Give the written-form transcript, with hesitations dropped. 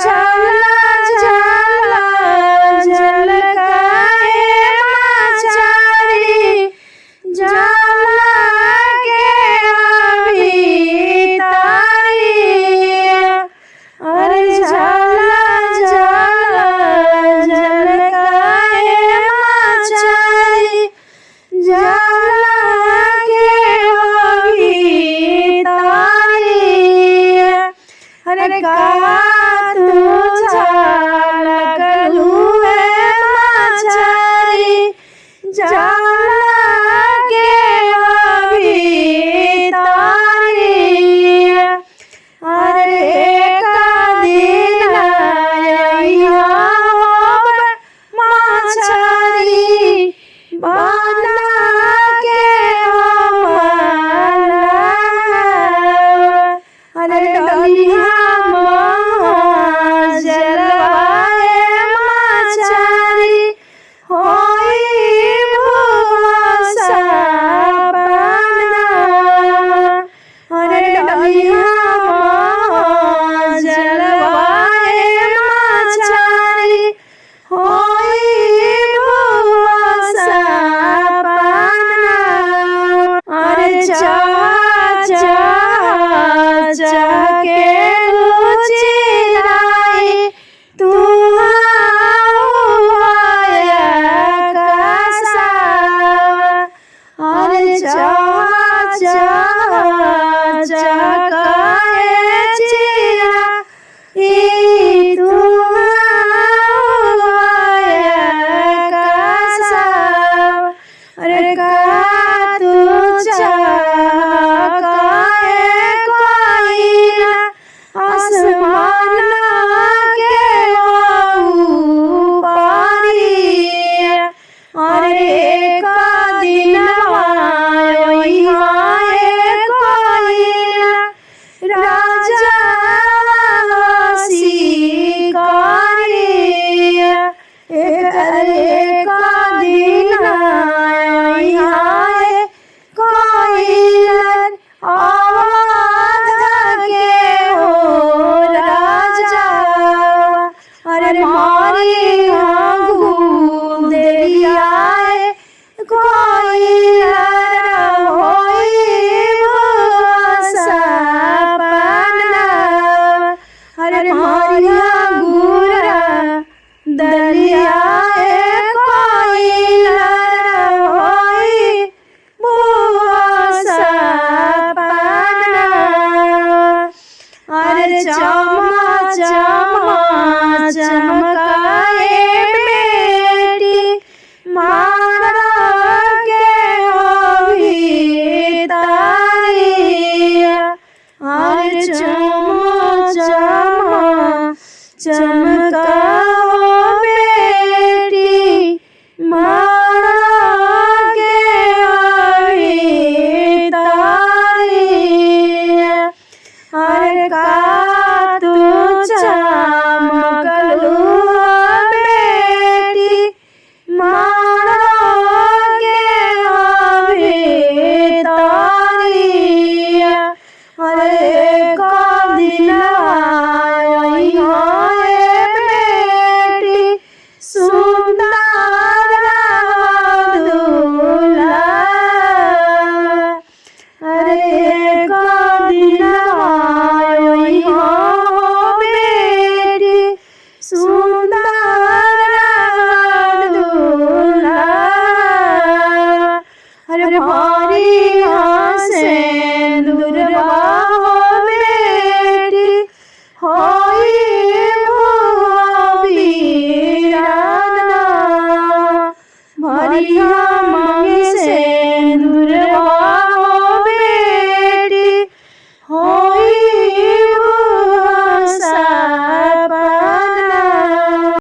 झाला झाला झलकाए माछारी झाला के अभी तारी। अरे झाला झाला झलकाए माछारी झाला के अभी तारी। अरे का तू झलकलू है माछारी झाला के अभी तारी। अरे का दिन अइहा होब माछारी बना के हमला। अरे डलिया जलवाए माछारी होई भूसा बना। अरे डलिया जलवाए माछारी होई भूसा बना। अरे चाह चाह चाह के चिराई तू आया कैसा। अरे चाह चाह चाह के चिराई तू आया कैसा। अरे का तू चाहे कोयला आसमान के ऊपरी। अरे का दिनवा ओइहा कोयला राजा शिकारी। अरे का दिन ओइहा कोयला आवाज के हो राजा। अरे मारी घूम दरियाए कोयला होई भूसा बना। अरे मारिया गुरा दरियाए कोयला होई भूसा बना। अरे चमा चमा चमकाए बेटी मारा के अभी तारी। अरे चमा चमा चमकाओ बेटी मारा के अभी तारी। अरे का तू चमकलू बेटी मारा के अभी तारी। अरे का दिनवा ओइहा बेटी सुंदर दूल्हा। अरे का दिनवा ओइहा बेटी सुंदर दूल्हा। अरे भारी